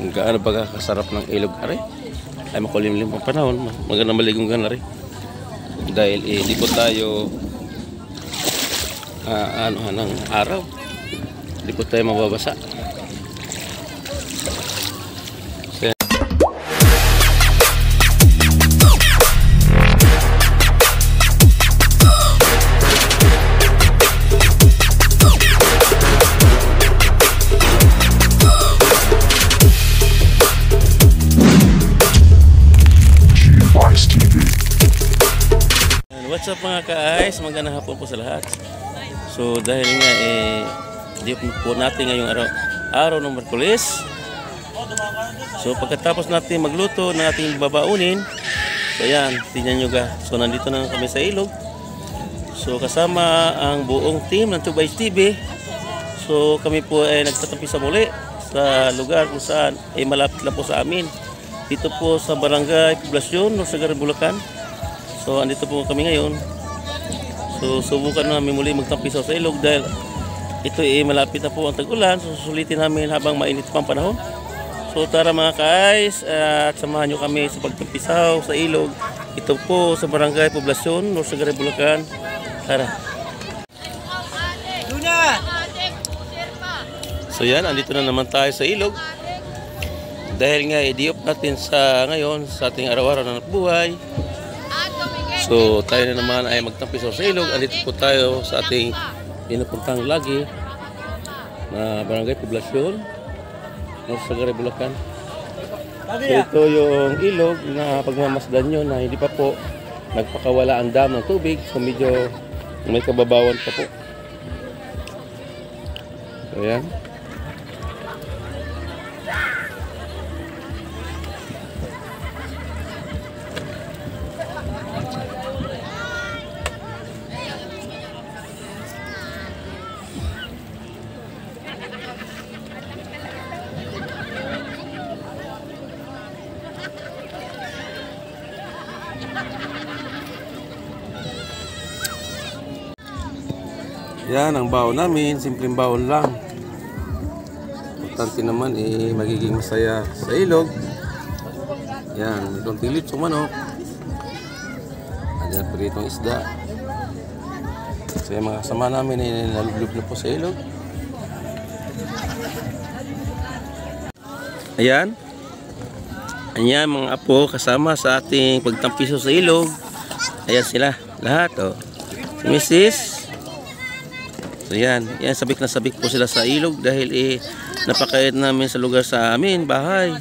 Gaano ba kasarap ng ilog are? Ay makulimlim ang panahon, maganda maligong ganari. Dahil hindi po tayo ng araw. Hindi po tayo mababasa. What's up mga ka-ice? Magandang hapon po sa lahat. So dahil nga di po natin ngayong araw ng Miyerkules. So pagkatapos natin magluto ng ating babaunin, so ayan, tingnan nyo ga. So nandito na kami sa ilog. So kasama ang buong team ng 2Bites TV. So kami po ay nagtatampi sa muli sa lugar kung saan ay malapit lang po sa amin. Dito po sa Barangay Poblacion, Norsagaran, Bulacan. So andito po kami ngayon. So subukan namin muli magtampisaw sa ilog dahil ito malapit na po ang tag-ulan. So susulitin namin habang mainit pa ang panahon. So tara mga ka-ice at samahan nyo kami sa pagtampisaw sa ilog. Ito po sa Barangay Poblacion, Norsagaran, Bulacan. Tara. So yan, andito na naman tayo sa ilog. Dahil nga i-diop natin sa ngayon sa ating araw-araw na buhay. So tayo na naman ay magtampisaw sa ilog. Andito po tayo sa ating pinupuntang lagi na Barangay Poblacion, Norsagaran, Bulacan. So ito yung ilog na pagmamasdan nyo na hindi pa po nagpakawala ang dam ng tubig. So medyo may kababawan pa po. So yan. Yan ang baon namin, simpleng baon lang. Importante naman magiging masaya sa ilog. Yan, itong tilit manok. Ayan po ditong isda. So yung mga kasama namin ay nalublob na po sa ilog. Ayan. Ayan mga apo kasama sa ating pagtampiso sa ilog. Ayan sila lahat oh. Si Mrs. So yan, sabik na sabik po sila sa ilog dahil napakait namin sa lugar sa amin, bahay.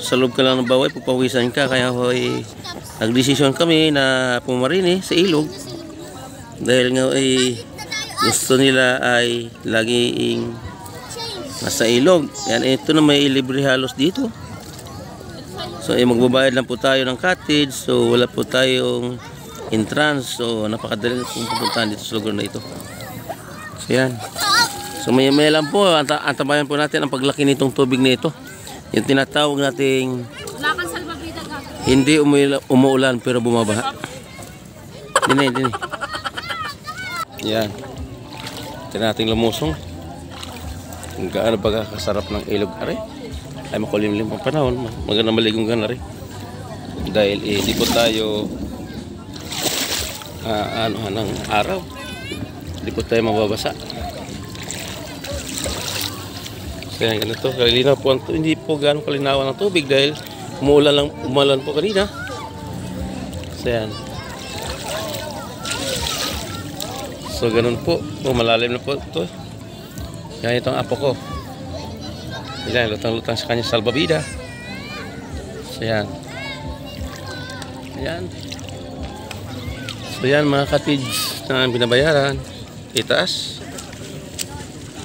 So, sa loob ka lang ng bahay, pupawisan ka. Kaya nagdesisyon kami na pumarini sa ilog. Dahil nga gusto nila ay laging nasa ilog. Yan, ito na may libre halos dito. So magbabayad lang po tayo ng cottage. So wala po tayong entrance. So napakadali kung pupuntahan dito sa lugar na ito. So yan. So may lang po, antabayan po natin ang paglaki nitong tubig na ito. Yung tinatawag nating hindi umuulan pero bumabaha. Dini. Yan. Ito nating lumusong. Gaano ba kasarap ng ilog are? Ay makulimlim ang panahon, maganda maligong ganari. Dahil hindi po tayo ng araw. Hindi po tayo mababasa. So yan, ganito kalinaw po hindi po gaano kalinawan ng tubig dahil umulan po kanina. So yan. So ganun po, malalim na po ito. Yan itong apo ko. Yan, lutang-lutang sa kanya salbabida. So yan. Yan. So yan mga cottage na binabayaran. Itaas.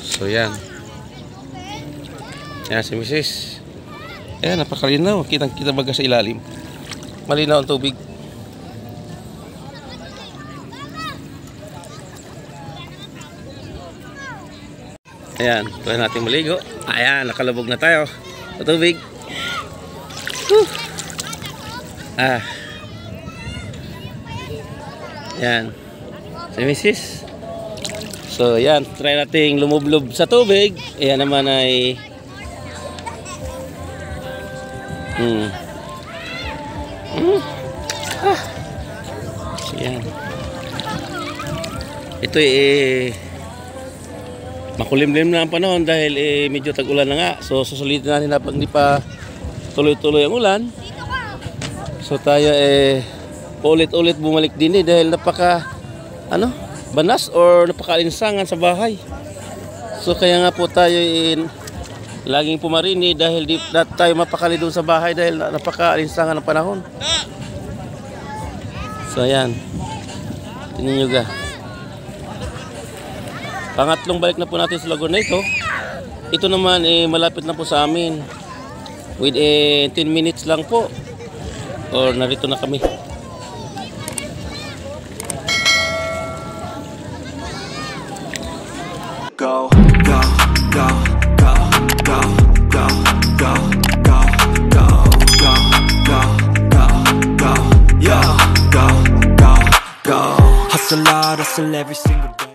So yan. Yan si Mrs. Ayan, napakalinaw. Kitang-kita baga sa ilalim. Malinaw ang tubig. Ayan, tuloy natin maligo. Ayan, nakalubog na tayo sa tubig. Ayan. Si Mrs. So yan, try nating lumublob sa tubig. Ayan naman ay Mm. Mm. Ah. So, yan. Ito makulimlim na ang panahon dahil medyo tag-ulan na nga. So susulitin natin na pag hindi pa tuloy-tuloy ang ulan. So tayo paulit-ulit bumalik din dahil napaka banas or napaka-alinsangan sa bahay. So kaya nga po tayo laging pumarini dahil di tayo mapakali doon sa bahay dahil napaka-alinsangan ng panahon. So ayan. Tingnan nyo ga. Pangatlong balik na po natin sa lagoon na ito. Ito naman malapit na po sa amin. With 10 minutes lang po. Or narito na kami. Go, go, go, go, go, go, go, go, go, go, go, go, go, yeah, go, go, go. Hustle hard, hustle every single day.